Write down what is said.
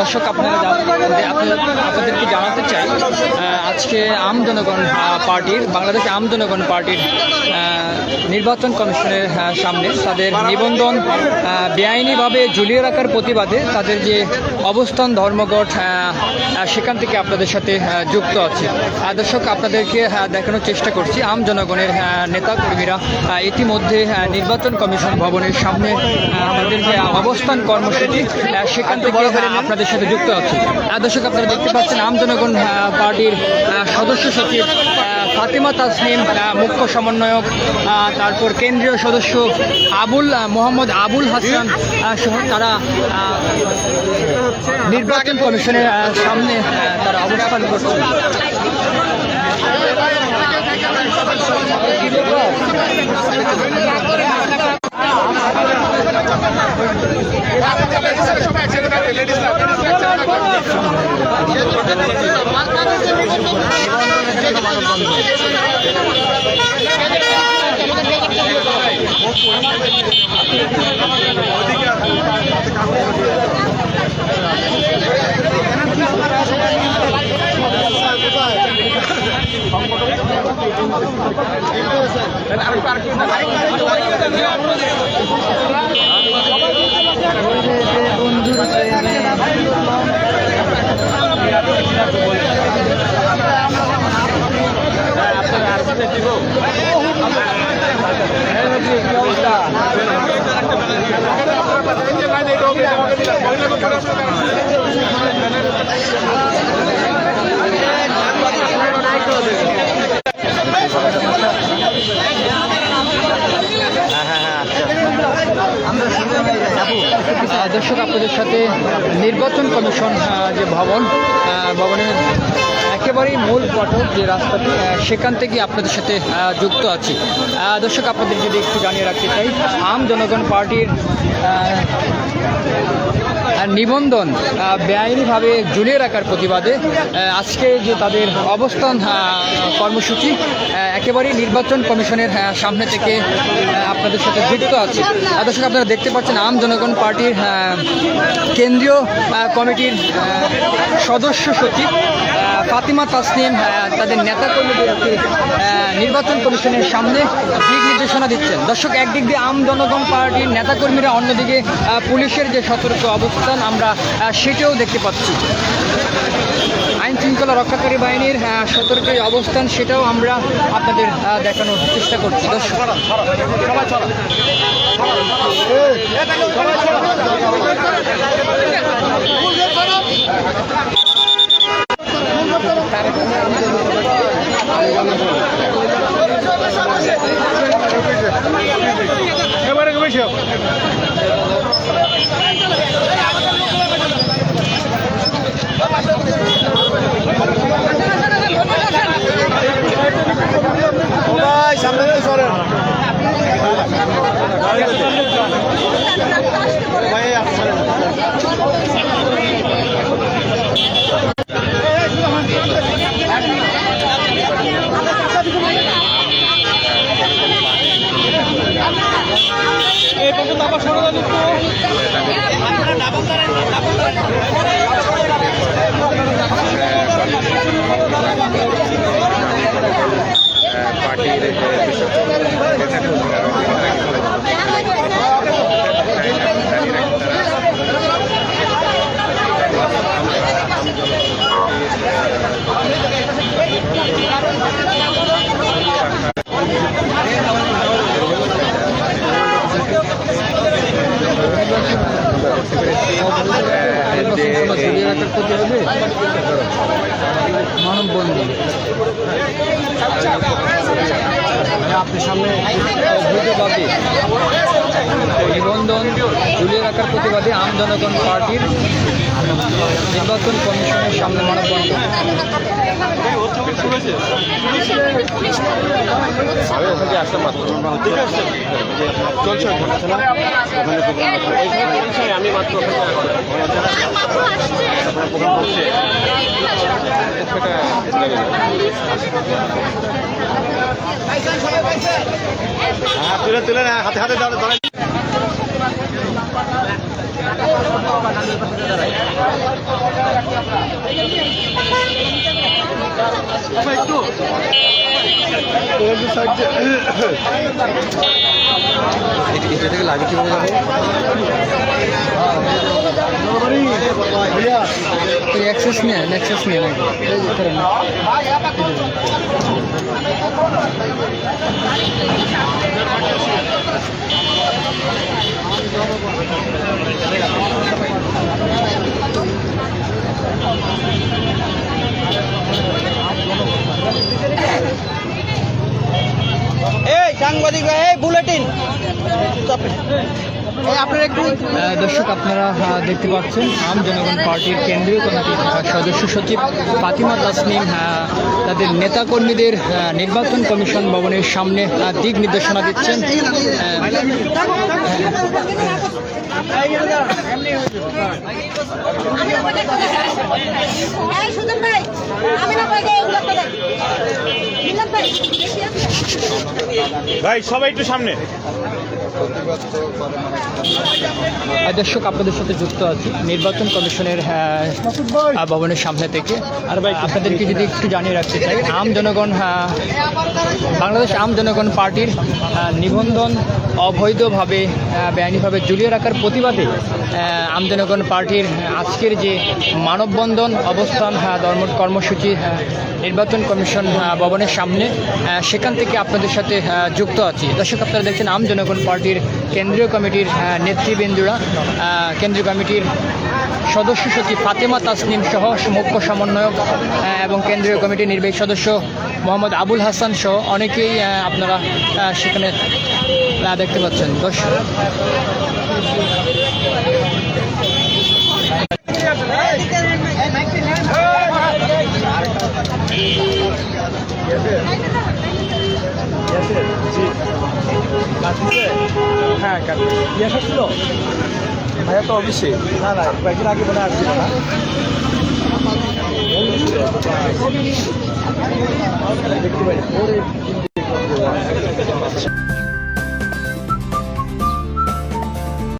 দর্শক আপনাদেরকে জানাতে চাই আজকে বাংলাদেশ আম জনগণ পার্টির নির্বাচন কমিশনের সামনে তাদের নিবন্ধন বেআইনিভাবে ঝুলিয়ে রাখার প্রতিবাদে তাদের যে অবস্থান ধর্মঘট সেখান থেকে আপনাদের সাথে যুক্ত আছে। দর্শক আপনাদেরকে দেখানোর চেষ্টা করছি আম জনগণের নেতাকর্মীরা ইতিমধ্যে নির্বাচন কমিশন ভবনের সামনে আমাদের যে অবস্থান কর্মসূচি সেখান থেকে আপনাদের সাথে যুক্ত আছে। দর্শক আপনারা দেখতে পাচ্ছেন আম জনগণ পার্টির সদস্য সচিব ফাতিমা তাসনিম, মুখ্য সমন্বয়ক, তারপর কেন্দ্রীয় সদস্য মোহাম্মদ আবুল হাসান সহ তারা নির্বাচন কমিশনের সামনে তারা অবস্থান করছে। দর্শক আপনাদের সাথে নির্বাচন কমিশন যে ভবনের একেবারেই মূল ফটক যে রাস্তাটি সেখান থেকে আপনাদের সাথে যুক্ত আছি। দর্শক আপনাদের যদি একটু জানিয়ে রাখতে চাই আম জনগণ পার্টির নিবন্ধন বেআইনিভাবে ঝুলিয়ে রাখার প্রতিবাদে আজকে যে তাদের অবস্থান কর্মসূচি একেবারেই নির্বাচন কমিশনের সামনে থেকে আপনাদের সাথে যুক্ত আছে। দর্শক আপনারা দেখতে পাচ্ছেন আম জনগণ পার্টির কেন্দ্রীয় কমিটির সদস্য সচিব ফাতিমা তাসনিম তাদের নেতাকর্মীদেরকে নির্বাচন কমিশনের সামনে দিক নির্দেশনা দিচ্ছেন। দর্শক একদিক দিয়ে আম জনগণ পার্টির নেতাকর্মীরা, অন্যদিকে পুলিশের যে সতর্ক অবস্থান আমরা সেটাও দেখতে পাচ্ছি। আইন শৃঙ্খলা রক্ষাকারী বাহিনীর সতর্ক অবস্থান সেটাও আমরা আপনাদের দেখানোর চেষ্টা করছি। দর্শক মানববন্ধন আপনার সামনে নিবন্ধন ঝুলিয়ে রাখার প্রতিবাদে আম জনগণ পার্টির নির্বাচন কমিশনের সামনে মানববন্ধন। আমি মাত্র তুলে না হাতে হাতে ধরে এটা থেকে লাগে কিভাবে যাবো? অ্যাক্সেস নিয়ে নাকি এই যে করেন। এই সাংবাদিকরা এই বুলেটিন আপনারা একটু দর্শক আপনারা দেখতে পাচ্ছেন আম জনগণ পার্টির কেন্দ্রীয় কমিটির সদস্য সচিব ফাতিমা তাসনিম তাদের নেতাকর্মীদের নির্বাচন কমিশন ভবনের সামনে দিক নির্দেশনা দিচ্ছেন। ভাই সবাই একটু সামনে। দর্শক আপনাদের সাথে যুক্ত আছি নির্বাচন কমিশনের ভবনের সামনে থেকে। আর ভাই আপনাদেরকে যদি একটু জানিয়ে রাখতে চাই বাংলাদেশ আম জনগণ পার্টির নিবন্ধন অবৈধভাবে বেআইনিভাবে ঝুলিয়ে রাখার প্রতিবাদে আম জনগণ পার্টির আজকের যে মানববন্ধন অবস্থান কর্মসূচি নির্বাচন কমিশন ভবনের সামনে, সেখান থেকে আপনাদের সাথে যুক্ত আছি। দর্শক আপনারা দেখছেন আম জনগণ পার্টির কেন্দ্রীয় কমিটির নেতৃবৃন্দরা, কেন্দ্রীয় কমিটির সদস্য সচিব ফাতেমা তাসনিম সহ মুখ্য সমন্বয়ক এবং কেন্দ্রীয় কমিটির নির্বাহী সদস্য মোহাম্মদ আবুল হাসান সহ অনেকেই আপনারা সেখানে দেখতে পাচ্ছেন। দর্শক হ্যাঁ কাটবে ছিল ভাইয়া তো অফিসে না কয়েকদিন আগে মনে আসছিল না দেখতে পাই